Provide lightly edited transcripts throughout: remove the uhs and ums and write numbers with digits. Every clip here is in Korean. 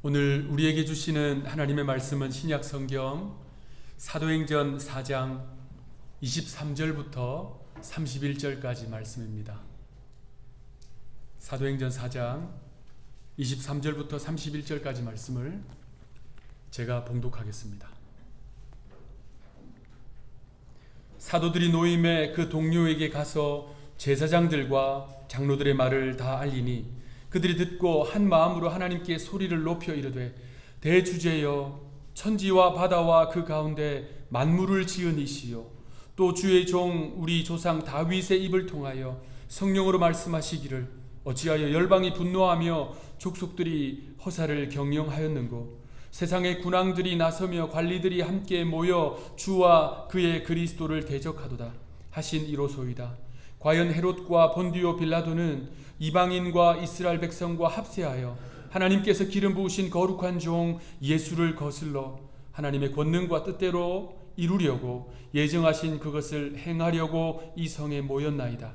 오늘 우리에게 주시는 하나님의 말씀은 신약 성경 사도행전 4장 23절부터 31절까지 말씀입니다. 사도행전 4장 23절부터 31절까지 말씀을 제가 봉독하겠습니다. 사도들이 노임에 그 동료에게 가서 제사장들과 장로들의 말을 다 알리니 그들이 듣고 한 마음으로 하나님께 소리를 높여 이르되 대주제여 천지와 바다와 그 가운데 만물을 지은 이시요 또 주의 종 우리 조상 다윗의 입을 통하여 성령으로 말씀하시기를 어찌하여 열방이 분노하며 족속들이 허사를 경영하였는고 세상의 군왕들이 나서며 관리들이 함께 모여 주와 그의 그리스도를 대적하도다 하신 이로소이다. 과연 헤롯과 본디오 빌라도는 이방인과 이스라엘 백성과 합세하여 하나님께서 기름 부으신 거룩한 종 예수를 거슬러 하나님의 권능과 뜻대로 이루려고 예정하신 그것을 행하려고 이 성에 모였나이다.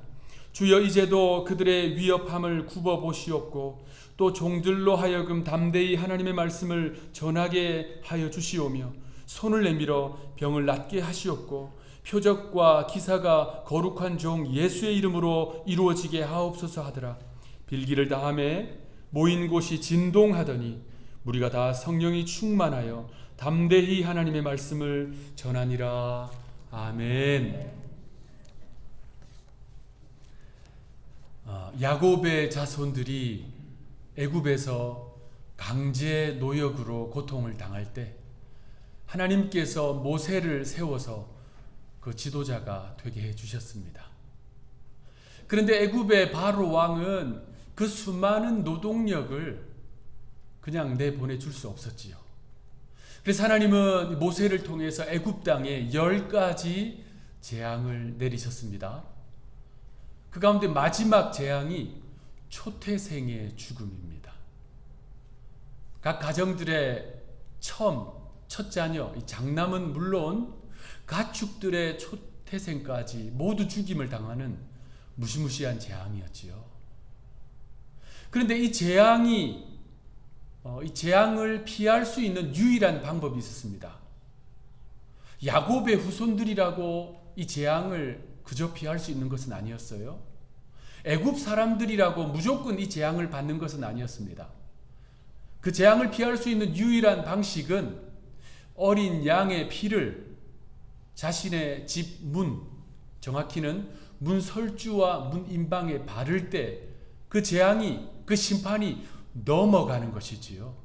주여 이제도 그들의 위협함을 굽어 보시옵고 또 종들로 하여금 담대히 하나님의 말씀을 전하게 하여 주시오며 손을 내밀어 병을 낫게 하시옵고 표적과 기사가 거룩한 종 예수의 이름으로 이루어지게 하옵소서 하더라. 빌기를 다하매 모인 곳이 진동하더니 무리가 다 성령이 충만하여 담대히 하나님의 말씀을 전하니라. 아멘. 야곱의 자손들이 애굽에서 강제 노역으로 고통을 당할 때 하나님께서 모세를 세워서 그 지도자가 되게 해주셨습니다. 그런데 애굽의 바로 왕은 그 수많은 노동력을 그냥 내보내줄 수 없었지요. 그래서 하나님은 모세를 통해서 애굽 땅에 10가지 재앙을 내리셨습니다. 그 가운데 마지막 재앙이 초태생의 죽음입니다. 각 가정들의 첫 자녀, 장남은 물론 가축들의 초태생까지 모두 죽임을 당하는 무시무시한 재앙이었지요. 그런데 이 재앙을 피할 수 있는 유일한 방법이 있었습니다. 야곱의 후손들이라고 이 재앙을 그저 피할 수 있는 것은 아니었어요. 애굽 사람들이라고 무조건 이 재앙을 받는 것은 아니었습니다. 그 재앙을 피할 수 있는 유일한 방식은 어린 양의 피를 자신의 집 문, 정확히는 문 설주와 문 임방에 바를 때 그 재앙이, 그 심판이 넘어가는 것이지요.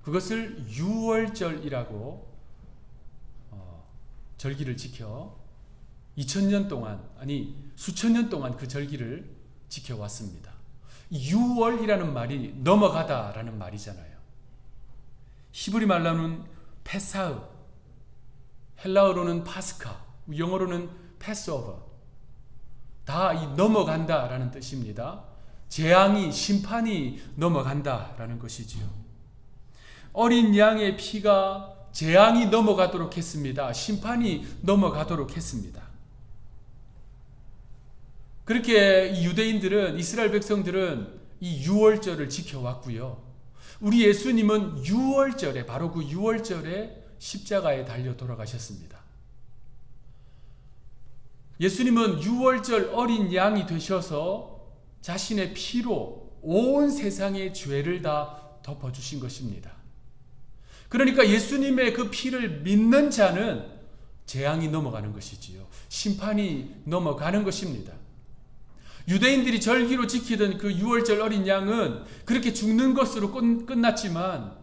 그것을 유월절이라고 절기를 지켜 2000년 동안, 아니 수천 년 동안 그 절기를 지켜왔습니다. 유월이라는 말이 넘어가다라는 말이잖아요. 히브리 말로는 페사흐, 헬라어로는 파스카, 영어로는 패스오버. 다 이 넘어간다라는 뜻입니다. 재앙이, 심판이 넘어간다라는 것이지요. 어린 양의 피가 재앙이 넘어가도록 했습니다. 심판이 넘어가도록 했습니다. 그렇게 유대인들은, 이스라엘 백성들은 이 유월절을 지켜왔고요. 우리 예수님은 유월절에, 바로 그 유월절에 십자가에 달려 돌아가셨습니다. 예수님은 유월절 어린 양이 되셔서 자신의 피로 온 세상의 죄를 다 덮어주신 것입니다. 그러니까 예수님의 그 피를 믿는 자는 재앙이 넘어가는 것이지요. 심판이 넘어가는 것입니다. 유대인들이 절기로 지키던 그 유월절 어린 양은 그렇게 죽는 것으로 끝났지만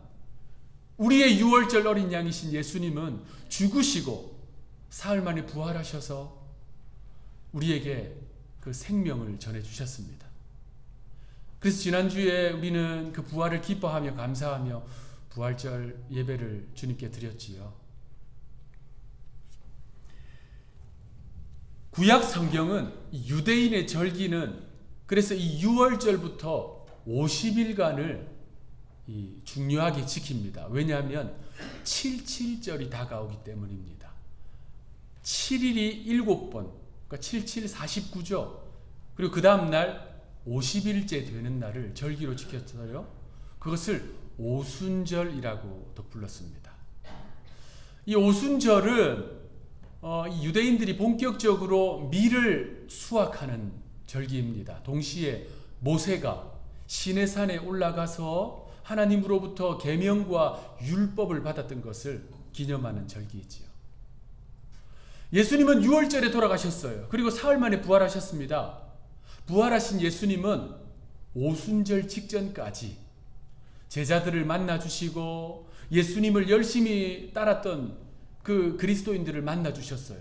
우리의 유월절 어린 양이신 예수님은 죽으시고 사흘 만에 부활하셔서 우리에게 그 생명을 전해주셨습니다. 그래서 지난주에 우리는 그 부활을 기뻐하며 감사하며 부활절 예배를 주님께 드렸지요. 구약 성경은 유대인의 절기는 그래서 이 유월절부터 50일간을 중요하게 지킵니다. 왜냐하면 77절이 다가오기 때문입니다. 7일이 7번, 그러니까 77, 49죠. 그리고 그 다음 날 50일째 되는 날을 절기로 지켰어요. 그것을 오순절이라고도 불렀습니다. 이 오순절은 유대인들이 본격적으로 밀을 수확하는 절기입니다. 동시에 모세가 시내산에 올라가서 하나님으로부터 계명과 율법을 받았던 것을 기념하는 절기이지요. 예수님은 6월절에 돌아가셨어요. 그리고 사흘 만에 부활하셨습니다. 부활하신 예수님은 오순절 직전까지 제자들을 만나주시고 예수님을 열심히 따랐던 그 그리스도인들을 만나주셨어요.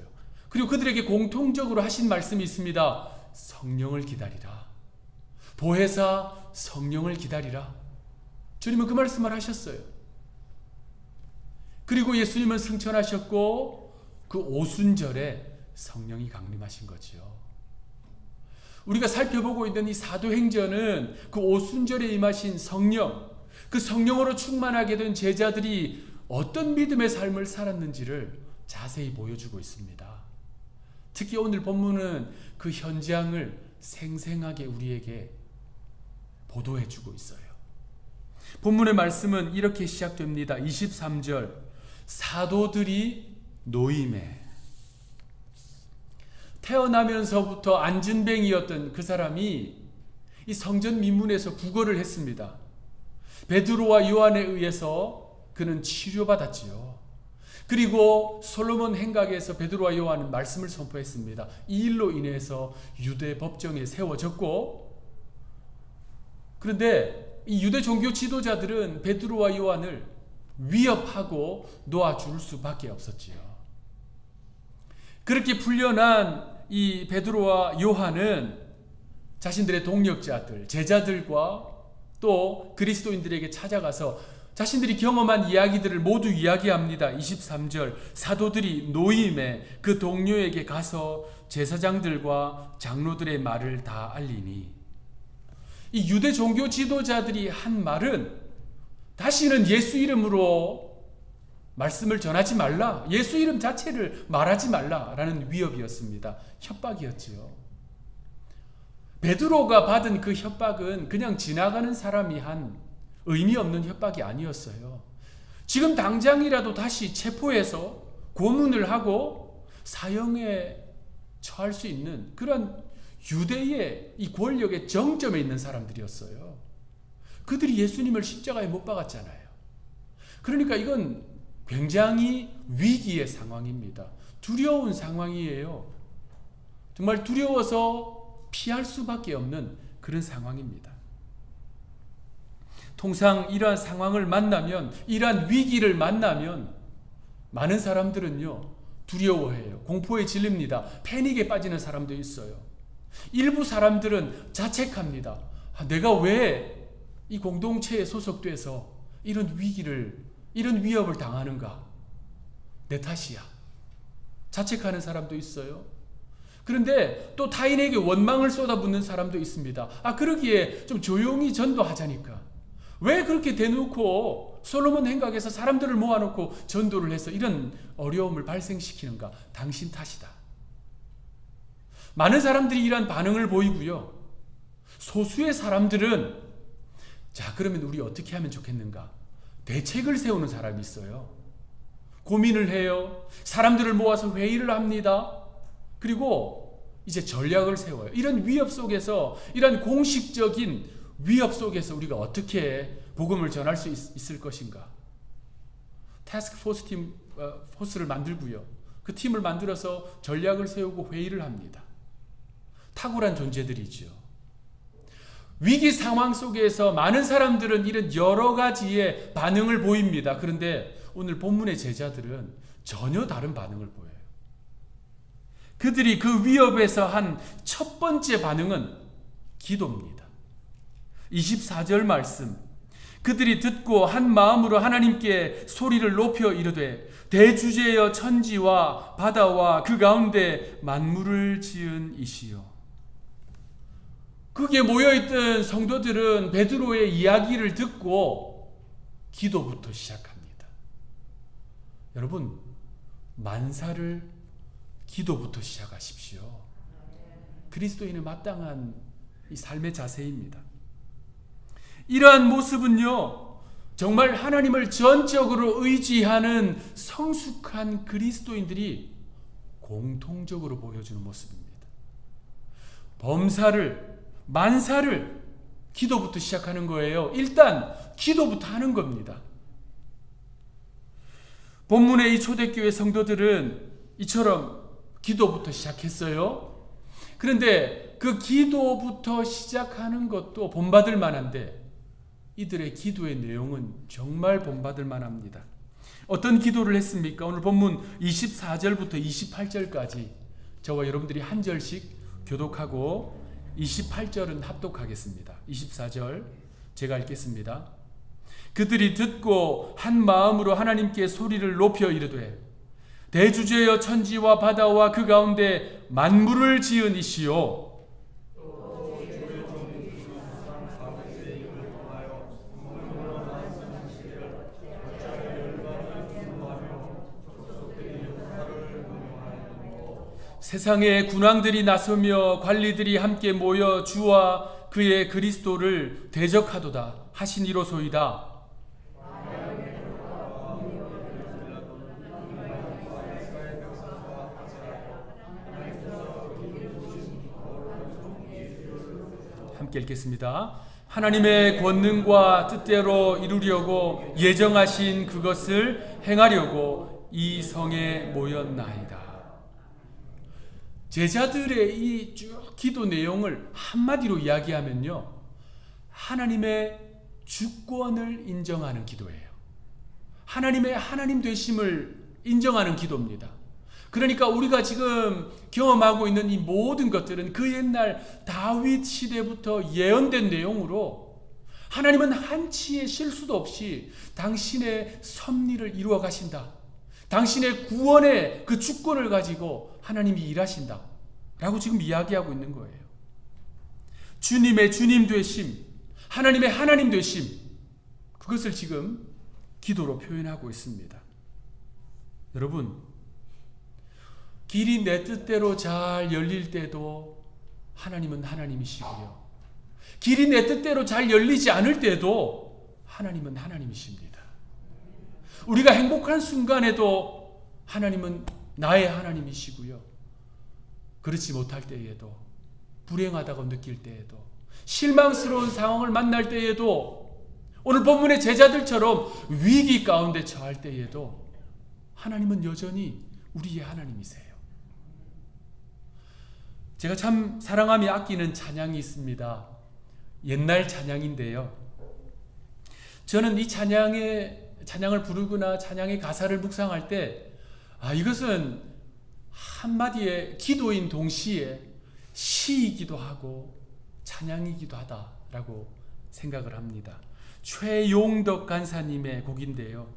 그리고 그들에게 공통적으로 하신 말씀이 있습니다. 성령을 기다리라. 보혜사 성령을 기다리라. 주님은 그 말씀을 하셨어요. 그리고 예수님은 승천하셨고 그 오순절에 성령이 강림하신 거지요. 우리가 살펴보고 있는 이 사도행전은 그 오순절에 임하신 성령, 그 성령으로 충만하게 된 제자들이 어떤 믿음의 삶을 살았는지를 자세히 보여주고 있습니다. 특히 오늘 본문은 그 현장을 생생하게 우리에게 보도해주고 있어요. 본문의 말씀은 이렇게 시작됩니다. 23절 사도들이 노임에 태어나면서부터 안진뱅이였던 그 사람이 이 성전 미문에서 구걸을 했습니다. 베드로와 요한에 의해서 그는 치료받았지요. 그리고 솔로몬 행각에서 베드로와 요한은 말씀을 선포했습니다. 이 일로 인해서 유대 법정에 세워졌고, 그런데 이 유대 종교 지도자들은 베드로와 요한을 위협하고 놓아줄 수밖에 없었지요. 그렇게 풀려난 이 베드로와 요한은 자신들의 동력자들, 제자들과 또 그리스도인들에게 찾아가서 자신들이 경험한 이야기들을 모두 이야기합니다. 23절 사도들이 노임에 그 동료에게 가서 제사장들과 장로들의 말을 다 알리니, 이 유대 종교 지도자들이 한 말은 다시는 예수 이름으로 말씀을 전하지 말라, 예수 이름 자체를 말하지 말라라는 위협이었습니다. 협박이었지요. 베드로가 받은 그 협박은 그냥 지나가는 사람이 한 의미 없는 협박이 아니었어요. 지금 당장이라도 다시 체포해서 고문을 하고 사형에 처할 수 있는 그런 유대의 이 권력의 정점에 있는 사람들이었어요. 그들이 예수님을 십자가에 못 박았잖아요. 그러니까 이건 굉장히 위기의 상황입니다. 두려운 상황이에요. 정말 두려워서 피할 수밖에 없는 그런 상황입니다. 통상 이러한 상황을 만나면, 이러한 위기를 만나면 많은 사람들은요 두려워해요. 공포에 질립니다. 패닉에 빠지는 사람도 있어요. 일부 사람들은 자책합니다. 내가 왜 이 공동체에 소속돼서 이런 위기를, 이런 위협을 당하는가? 내 탓이야. 자책하는 사람도 있어요. 그런데 또 타인에게 원망을 쏟아붓는 사람도 있습니다. 그러기에 좀 조용히 전도하자니까. 왜 그렇게 대놓고 솔로몬 행각에서 사람들을 모아놓고 전도를 해서 이런 어려움을 발생시키는가? 당신 탓이다. 많은 사람들이 이러한 반응을 보이고요. 소수의 사람들은 자, 그러면 우리 어떻게 하면 좋겠는가? 대책을 세우는 사람이 있어요. 고민을 해요. 사람들을 모아서 회의를 합니다. 그리고 이제 전략을 세워요. 이런 위협 속에서, 이런 공식적인 위협 속에서 우리가 어떻게 복음을 전할 수 있을 것인가? 태스크 포스 포스를 만들고요. 그 팀을 만들어서 전략을 세우고 회의를 합니다. 탁월한 존재들이죠. 위기 상황 속에서 많은 사람들은 이런 여러 가지의 반응을 보입니다. 그런데 오늘 본문의 제자들은 전혀 다른 반응을 보여요. 그들이 그 위협에서 한 첫 번째 반응은 기도입니다. 24절 말씀, 그들이 듣고 한 마음으로 하나님께 소리를 높여 이르되 대주제여 천지와 바다와 그 가운데 만물을 지은 이시여. 거기에 모여있던 성도들은 베드로의 이야기를 듣고 기도부터 시작합니다. 여러분, 만사를 기도부터 시작하십시오. 그리스도인의 마땅한 이 삶의 자세입니다. 이러한 모습은요, 정말 하나님을 전적으로 의지하는 성숙한 그리스도인들이 공통적으로 보여주는 모습입니다. 범사를, 만사를 기도부터 시작하는 거예요. 일단 기도부터 하는 겁니다. 본문의 이 초대교회 성도들은 이처럼 기도부터 시작했어요. 그런데 그 기도부터 시작하는 것도 본받을 만한데 이들의 기도의 내용은 정말 본받을 만합니다. 어떤 기도를 했습니까? 오늘 본문 24절부터 28절까지 저와 여러분들이 한 절씩 교독하고 28절은 합독하겠습니다. 24절 제가 읽겠습니다. 그들이 듣고 한 마음으로 하나님께 소리를 높여 이르되 대주제여 천지와 바다와 그 가운데 만물을 지은 이시요 세상의 군왕들이 나서며 관리들이 함께 모여 주와 그의 그리스도를 대적하도다 하시니로소이다. 함께 읽겠습니다. 하나님의 권능과 뜻대로 이루려고 예정하신 그것을 행하려고 이 성에 모였나이다. 제자들의 이 쭉 기도 내용을 한마디로 이야기하면요, 하나님의 주권을 인정하는 기도예요. 하나님의 하나님 되심을 인정하는 기도입니다. 그러니까 우리가 지금 경험하고 있는 이 모든 것들은 그 옛날 다윗 시대부터 예언된 내용으로 하나님은 한치의 실수도 없이 당신의 섭리를 이루어 가신다. 당신의 구원의 그 주권을 가지고 하나님이 일하신다 라고 지금 이야기하고 있는 거예요. 주님의 주님 되심, 하나님의 하나님 되심, 그것을 지금 기도로 표현하고 있습니다. 여러분, 길이 내 뜻대로 잘 열릴 때도 하나님은 하나님이시고요, 길이 내 뜻대로 잘 열리지 않을 때도 하나님은 하나님이십니다. 우리가 행복한 순간에도 하나님은 나의 하나님이시고요, 그렇지 못할 때에도, 불행하다고 느낄 때에도, 실망스러운 상황을 만날 때에도, 오늘 본문의 제자들처럼 위기 가운데 처할 때에도 하나님은 여전히 우리의 하나님이세요. 제가 참 사랑하며 아끼는 찬양이 있습니다. 옛날 찬양인데요, 저는 이 찬양을 부르거나 찬양의 가사를 묵상할 때 이것은 한마디의 기도인 동시에 시이기도 하고 찬양이기도 하다라고 생각을 합니다. 최용덕 간사님의 곡인데요,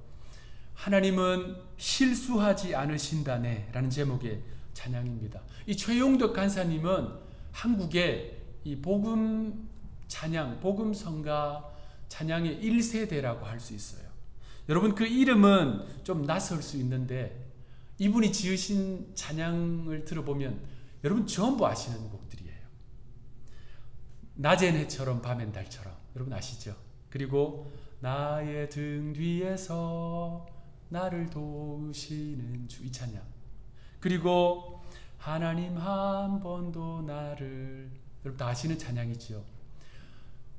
하나님은 실수하지 않으신다네 라는 제목의 찬양입니다. 이 최용덕 간사님은 한국의 이 복음 찬양, 복음 성가 찬양의 1세대라고 할 수 있어요. 여러분, 그 이름은 좀 낯설 수 있는데 이분이 지으신 찬양을 들어보면 여러분 전부 아시는 곡들이에요. 낮엔 해처럼 밤엔 달처럼, 여러분 아시죠? 그리고 나의 등 뒤에서 나를 도우시는 주, 이 찬양. 그리고 하나님 한 번도 나를, 여러분 다 아시는 찬양이죠.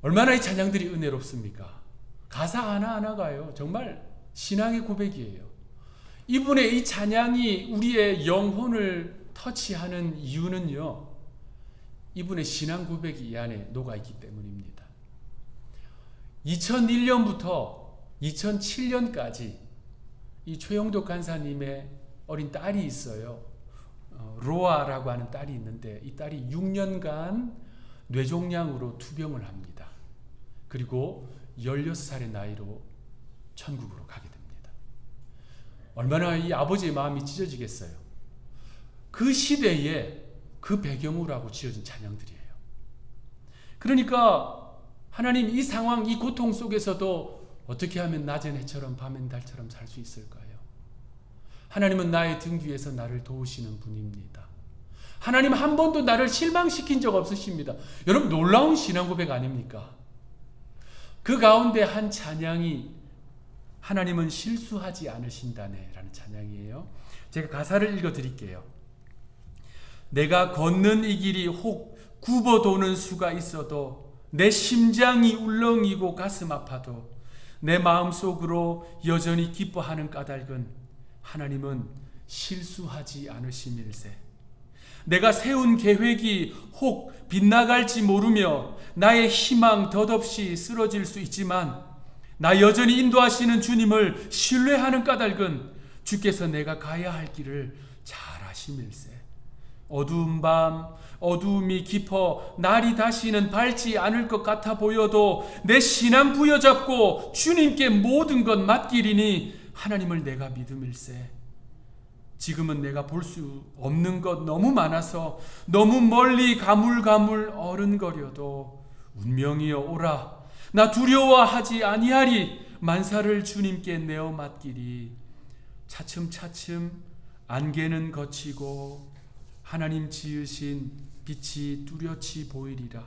얼마나 이 찬양들이 은혜롭습니까? 가사 하나하나가요 정말 신앙의 고백이에요. 이분의 이 찬양이 우리의 영혼을 터치하는 이유는요, 이분의 신앙 고백이 이 안에 녹아있기 때문입니다. 2001년부터 2007년까지 이 최용덕 간사님의 어린 딸이 있어요. 로아라고 하는 딸이 있는데 이 딸이 6년간 뇌종양으로 투병을 합니다. 그리고 16살의 나이로 천국으로 가게 됩니다. 얼마나 이 아버지의 마음이 찢어지겠어요. 그 시대에 그 배경으로 하고 지어진 찬양들이에요. 그러니까 하나님, 이 상황, 이 고통 속에서도 어떻게 하면 낮엔 해처럼 밤엔 달처럼 살 수 있을까요? 하나님은 나의 등 뒤에서 나를 도우시는 분입니다. 하나님 한 번도 나를 실망시킨 적 없으십니다. 여러분, 놀라운 신앙 고백 아닙니까? 그 가운데 한 찬양이 하나님은 실수하지 않으신다네 라는 찬양이에요. 제가 가사를 읽어드릴게요. 내가 걷는 이 길이 혹 굽어도는 수가 있어도 내 심장이 울렁이고 가슴 아파도 내 마음속으로 여전히 기뻐하는 까닭은 하나님은 실수하지 않으심일세. 내가 세운 계획이 혹 빗나갈지 모르며 나의 희망 덧없이 쓰러질 수 있지만 나 여전히 인도하시는 주님을 신뢰하는 까닭은 주께서 내가 가야 할 길을 잘 아심일세. 어두운 밤 어두움이 깊어 날이 다시는 밝지 않을 것 같아 보여도 내 신앙 부여잡고 주님께 모든 것 맡기리니 하나님을 내가 믿음일세. 지금은 내가 볼 수 없는 것 너무 많아서 너무 멀리 가물가물 어른거려도 운명이여 오라. 나 두려워하지 아니하리. 만사를 주님께 내어 맡기리. 차츰차츰 안개는 걷히고 하나님 지으신 빛이 뚜렷이 보이리라.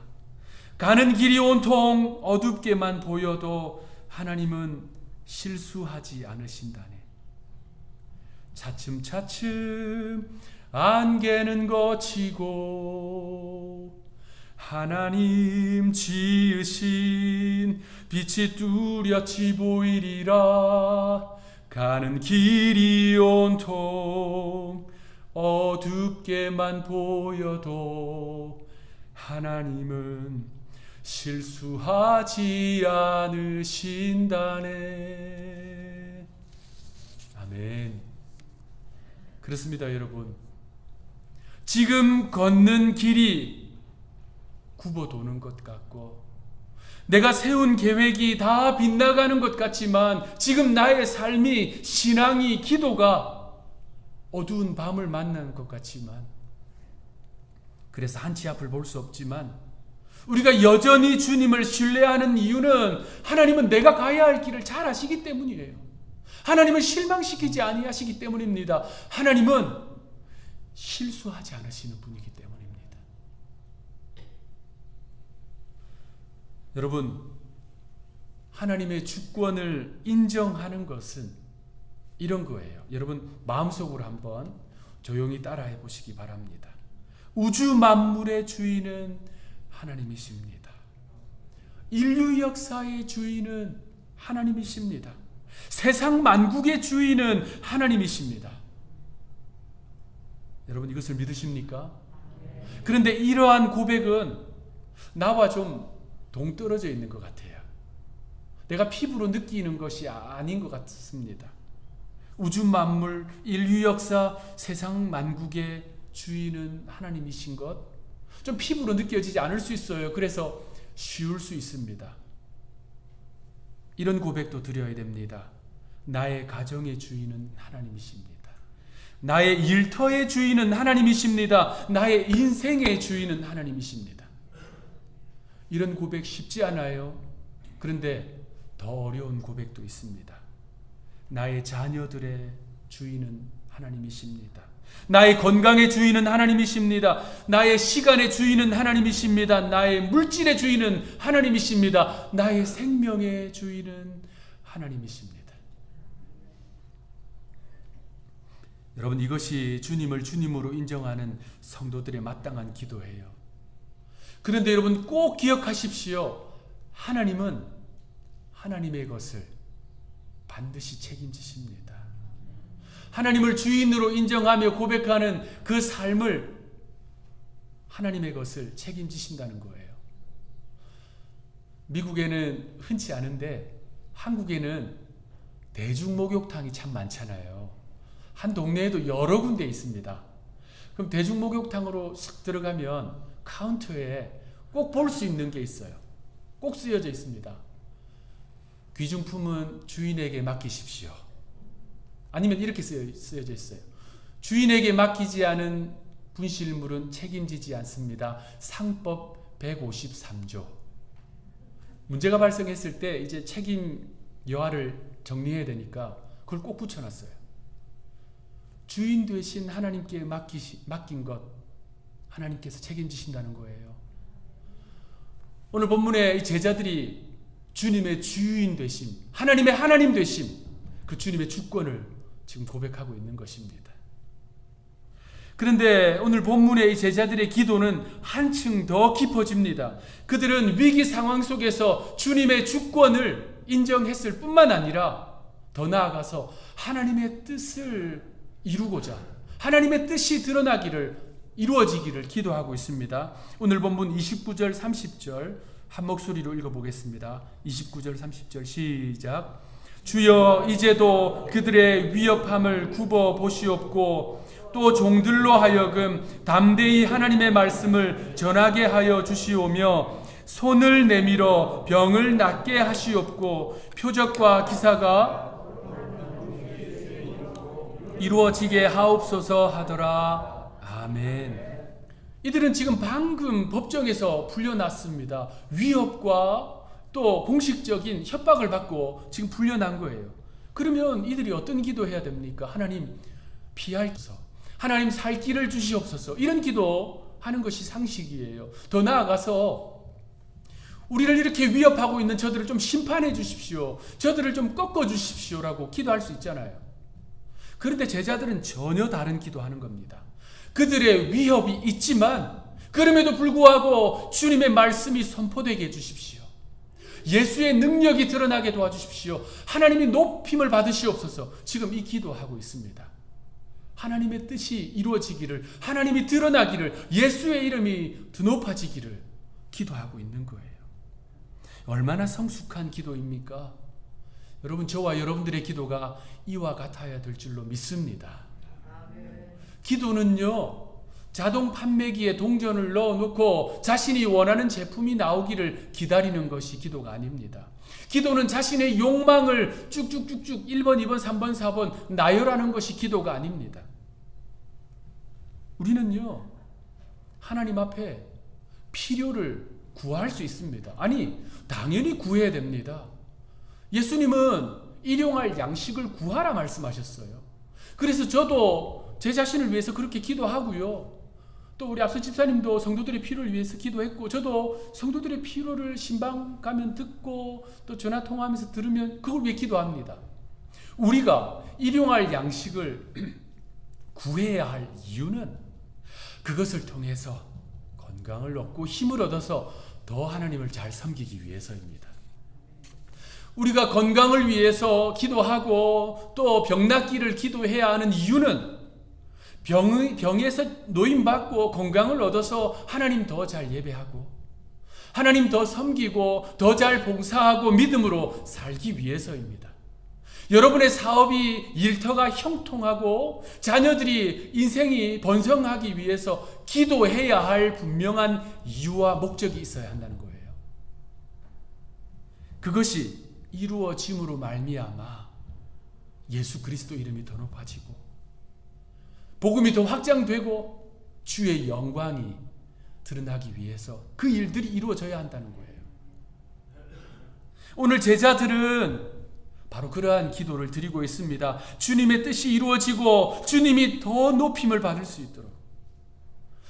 가는 길이 온통 어둡게만 보여도 하나님은 실수하지 않으신다네. 차츰차츰 안개는 걷히고 하나님 지으신 빛이 뚜렷이 보이리라. 가는 길이 온통 어둡게만 보여도 하나님은 실수하지 않으신다네. 아멘. 그렇습니다, 여러분. 지금 걷는 길이 굽어도는 것 같고 내가 세운 계획이 다 빗나가는 것 같지만 지금 나의 삶이, 신앙이, 기도가 어두운 밤을 만난 것 같지만, 그래서 한치 앞을 볼 수 없지만 우리가 여전히 주님을 신뢰하는 이유는 하나님은 내가 가야 할 길을 잘 아시기 때문이에요. 하나님은 실망시키지 아니하시기 때문입니다. 하나님은 실수하지 않으시는 분이기 때문입니다. 여러분, 하나님의 주권을 인정하는 것은 이런 거예요. 여러분 마음속으로 한번 조용히 따라해 보시기 바랍니다. 우주 만물의 주인은 하나님이십니다. 인류 역사의 주인은 하나님이십니다. 세상 만국의 주인은 하나님이십니다. 여러분 이것을 믿으십니까? 그런데 이러한 고백은 나와 좀 동떨어져 있는 것 같아요. 내가 피부로 느끼는 것이 아닌 것 같습니다. 우주 만물, 인류 역사, 세상 만국의 주인은 하나님이신 것, 좀 피부로 느껴지지 않을 수 있어요. 그래서 쉬울 수 있습니다. 이런 고백도 드려야 됩니다. 나의 가정의 주인은 하나님이십니다. 나의 일터의 주인은 하나님이십니다. 나의 인생의 주인은 하나님이십니다. 이런 고백 쉽지 않아요. 그런데 더 어려운 고백도 있습니다. 나의 자녀들의 주인은 하나님이십니다. 나의 건강의 주인은 하나님이십니다. 나의 시간의 주인은 하나님이십니다. 나의 물질의 주인은 하나님이십니다. 나의 생명의 주인은 하나님이십니다. 여러분 이것이 주님을 주님으로 인정하는 성도들의 마땅한 기도예요. 그런데 여러분 꼭 기억하십시오. 하나님은 하나님의 것을 반드시 책임지십니다. 하나님을 주인으로 인정하며 고백하는 그 삶을 하나님의 것을 책임지신다는 거예요. 미국에는 흔치 않은데 한국에는 대중목욕탕이 참 많잖아요. 한 동네에도 여러 군데 있습니다. 그럼 대중목욕탕으로 싹 들어가면 카운터에 꼭 볼 수 있는 게 있어요. 꼭 쓰여져 있습니다. 귀중품은 주인에게 맡기십시오. 아니면 이렇게 쓰여져 있어요. 주인에게 맡기지 않은 분실물은 책임지지 않습니다. 상법 153조. 문제가 발생했을 때 이제 책임 여하를 정리해야 되니까 그걸 꼭 붙여놨어요. 주인 되신 하나님께 맡긴 것 하나님께서 책임지신다는 거예요. 오늘 본문에 이 제자들이 주님의 주인 되심, 하나님의 하나님 되심, 그 주님의 주권을 지금 고백하고 있는 것입니다. 그런데 오늘 본문의 이 제자들의 기도는 한층 더 깊어집니다. 그들은 위기 상황 속에서 주님의 주권을 인정했을 뿐만 아니라 더 나아가서 하나님의 뜻을 이루고자, 하나님의 뜻이 이루어지기를 기도하고 있습니다. 오늘 본문 29절 30절 한 목소리로 읽어보겠습니다. 29절 30절 시작. 주여 이제도 그들의 위협함을 굽어 보시옵고 또 종들로 하여금 담대히 하나님의 말씀을 전하게 하여 주시오며 손을 내밀어 병을 낫게 하시옵고 표적과 기사가 이루어지게 하옵소서 하더라. 아멘. 이들은 지금 방금 법정에서 풀려났습니다. 위협과 또 공식적인 협박을 받고 지금 풀려난 거예요. 그러면 이들이 어떤 기도해야 됩니까? 하나님 피하옵소서, 하나님 살 길을 주시옵소서, 이런 기도하는 것이 상식이에요. 더 나아가서 우리를 이렇게 위협하고 있는 저들을 좀 심판해 주십시오, 저들을 좀 꺾어 주십시오라고 기도할 수 있잖아요. 그런데 제자들은 전혀 다른 기도하는 겁니다. 그들의 위협이 있지만 그럼에도 불구하고 주님의 말씀이 선포되게 해주십시오. 예수의 능력이 드러나게 도와주십시오. 하나님이 높임을 받으시옵소서. 지금 이 기도하고 있습니다. 하나님의 뜻이 이루어지기를, 하나님이 드러나기를, 예수의 이름이 드높아지기를 기도하고 있는 거예요. 얼마나 성숙한 기도입니까? 여러분, 저와 여러분들의 기도가 이와 같아야 될 줄로 믿습니다. 기도는요, 자동 판매기에 동전을 넣어놓고 자신이 원하는 제품이 나오기를 기다리는 것이 기도가 아닙니다. 기도는 자신의 욕망을 쭉쭉쭉쭉 1번, 2번, 3번, 4번 나열하는 것이 기도가 아닙니다. 우리는요, 하나님 앞에 필요를 구할 수 있습니다. 아니, 당연히 구해야 됩니다. 예수님은 일용할 양식을 구하라 말씀하셨어요. 그래서 저도 제 자신을 위해서 그렇게 기도하고요. 또 우리 앞서 집사님도 성도들의 필요를 위해서 기도했고, 저도 성도들의 필요를 신방 가면 듣고 또 전화 통화하면서 들으면 그걸 위해 기도합니다. 우리가 일용할 양식을 구해야 할 이유는 그것을 통해서 건강을 얻고 힘을 얻어서 더 하나님을 잘 섬기기 위해서입니다. 우리가 건강을 위해서 기도하고 또 병낫기를 기도해야 하는 이유는 병에서 노임받고 건강을 얻어서 하나님 더 잘 예배하고 하나님 더 섬기고 더 잘 봉사하고 믿음으로 살기 위해서입니다. 여러분의 사업이 일터가 형통하고 자녀들이 인생이 번성하기 위해서 기도해야 할 분명한 이유와 목적이 있어야 한다는 거예요. 그것이 이루어짐으로 말미암아 예수 그리스도 이름이 더 높아지고 복음이 더 확장되고 주의 영광이 드러나기 위해서 그 일들이 이루어져야 한다는 거예요. 오늘 제자들은 바로 그러한 기도를 드리고 있습니다. 주님의 뜻이 이루어지고 주님이 더 높임을 받을 수 있도록.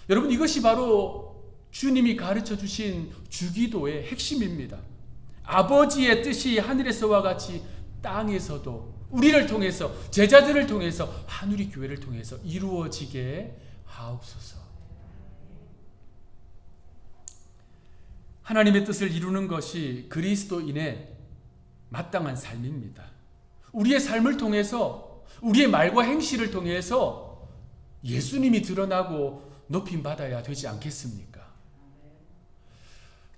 여러분, 이것이 바로 주님이 가르쳐 주신 주기도의 핵심입니다. 아버지의 뜻이 하늘에서와 같이 땅에서도 우리를 통해서, 제자들을 통해서, 한우리 교회를 통해서 이루어지게 하옵소서. 하나님의 뜻을 이루는 것이 그리스도인의 마땅한 삶입니다. 우리의 삶을 통해서, 우리의 말과 행실을 통해서 예수님이 드러나고 높임 받아야 되지 않겠습니까?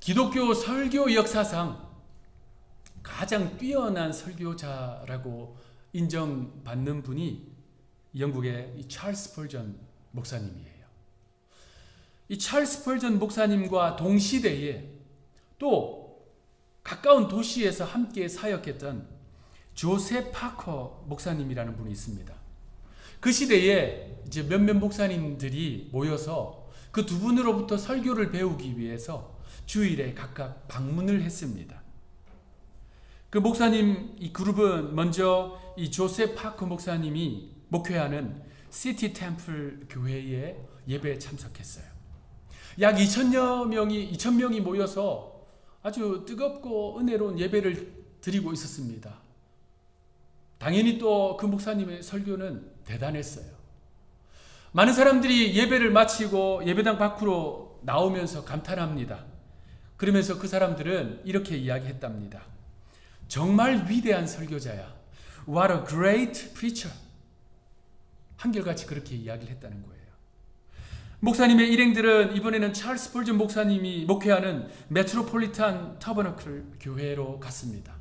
기독교 설교 역사상 가장 뛰어난 설교자라고 인정받는 분이 영국의 이 찰스 스펄전 목사님이에요. 이 찰스 스펄전 목사님과 동시대에 또 가까운 도시에서 함께 사역했던 조셉 파커 목사님이라는 분이 있습니다. 그 시대에 이제 몇몇 목사님들이 모여서 그 두 분으로부터 설교를 배우기 위해서 주일에 각각 방문을 했습니다. 그 목사님 이 그룹은 먼저 이 조셉 파커 목사님이 목회하는 시티 템플 교회에 예배에 참석했어요. 약 2,000명이 모여서 아주 뜨겁고 은혜로운 예배를 드리고 있었습니다. 당연히 또 그 목사님의 설교는 대단했어요. 많은 사람들이 예배를 마치고 예배당 밖으로 나오면서 감탄합니다. 그러면서 그 사람들은 이렇게 이야기했답니다. 정말 위대한 설교자야. What a great preacher. 한결같이 그렇게 이야기를 했다는 거예요. 목사님의 일행들은 이번에는 찰스 스펄전 목사님이 목회하는 메트로폴리탄 터버너클 교회로 갔습니다.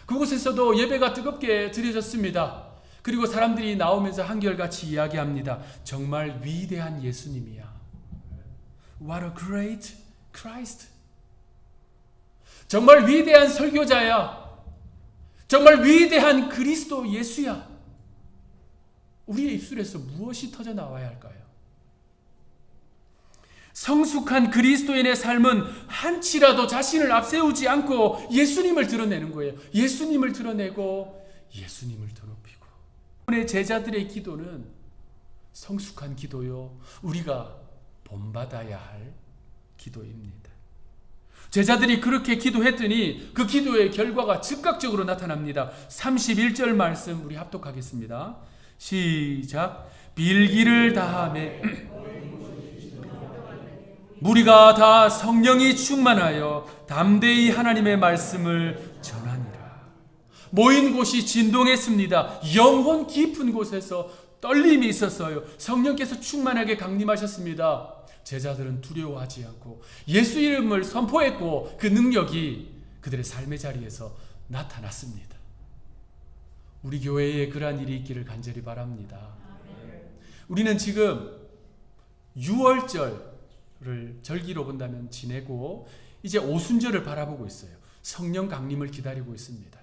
그곳에서도 예배가 뜨겁게 드려졌습니다. 그리고 사람들이 나오면서 한결같이 이야기합니다. 정말 위대한 예수님이야. What a great Christ. 정말 위대한 설교자야. 정말 위대한 그리스도 예수야. 우리의 입술에서 무엇이 터져 나와야 할까요? 성숙한 그리스도인의 삶은 한치라도 자신을 앞세우지 않고 예수님을 드러내는 거예요. 예수님을 드러내고 예수님을 더 높이고. 오늘 제자들의 기도는 성숙한 기도요. 우리가 본받아야 할 기도입니다. 제자들이 그렇게 기도했더니 그 기도의 결과가 즉각적으로 나타납니다. 31절 말씀 우리 합독하겠습니다. 시작. 빌기를 다하매 무리가 다 성령이 충만하여 담대히 하나님의 말씀을 전하니라. 모인 곳이 진동했습니다. 영혼 깊은 곳에서 떨림이 있었어요. 성령께서 충만하게 강림하셨습니다. 제자들은 두려워하지 않고 예수 이름을 선포했고 그 능력이 그들의 삶의 자리에서 나타났습니다. 우리 교회에 그러한 일이 있기를 간절히 바랍니다. 우리는 지금 6월절을 절기로 본다면 지내고 이제 오순절을 바라보고 있어요. 성령 강림을 기다리고 있습니다.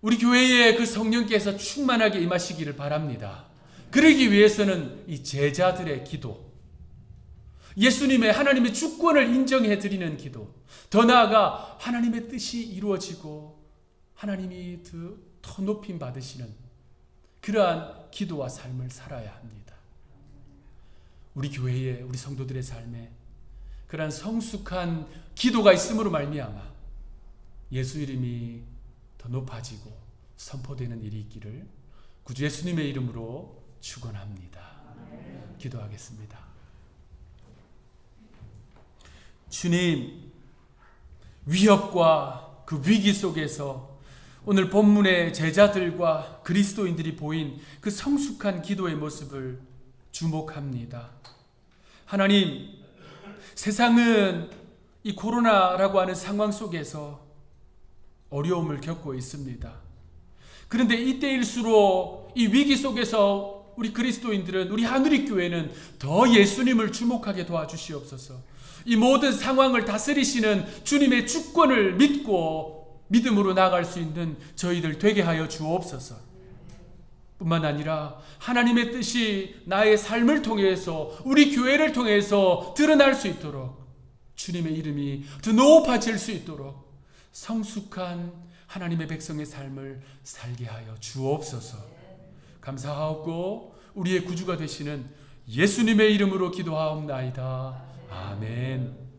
우리 교회에 그 성령께서 충만하게 임하시기를 바랍니다. 그러기 위해서는 이 제자들의 기도, 예수님의 하나님의 주권을 인정해 드리는 기도, 더 나아가 하나님의 뜻이 이루어지고 하나님이 더 높임 받으시는 그러한 기도와 삶을 살아야 합니다. 우리 교회에, 우리 성도들의 삶에 그러한 성숙한 기도가 있음으로 말미암아 예수 이름이 더 높아지고 선포되는 일이 있기를 구주 예수님의 이름으로 축원합니다. 기도하겠습니다. 주님, 위협과 그 위기 속에서 오늘 본문의 제자들과 그리스도인들이 보인 그 성숙한 기도의 모습을 주목합니다. 하나님, 세상은 이 코로나라고 하는 상황 속에서 어려움을 겪고 있습니다. 그런데 이때일수록 이 위기 속에서 우리 그리스도인들은, 우리 하누리교회는 더 예수님을 주목하게 도와주시옵소서. 이 모든 상황을 다스리시는 주님의 주권을 믿고 믿음으로 나아갈 수 있는 저희들 되게 하여 주옵소서. 뿐만 아니라 하나님의 뜻이 나의 삶을 통해서, 우리 교회를 통해서 드러날 수 있도록, 주님의 이름이 더 높아질 수 있도록 성숙한 하나님의 백성의 삶을 살게 하여 주옵소서. 감사하옵고 우리의 구주가 되시는 예수님의 이름으로 기도하옵나이다. 아멘.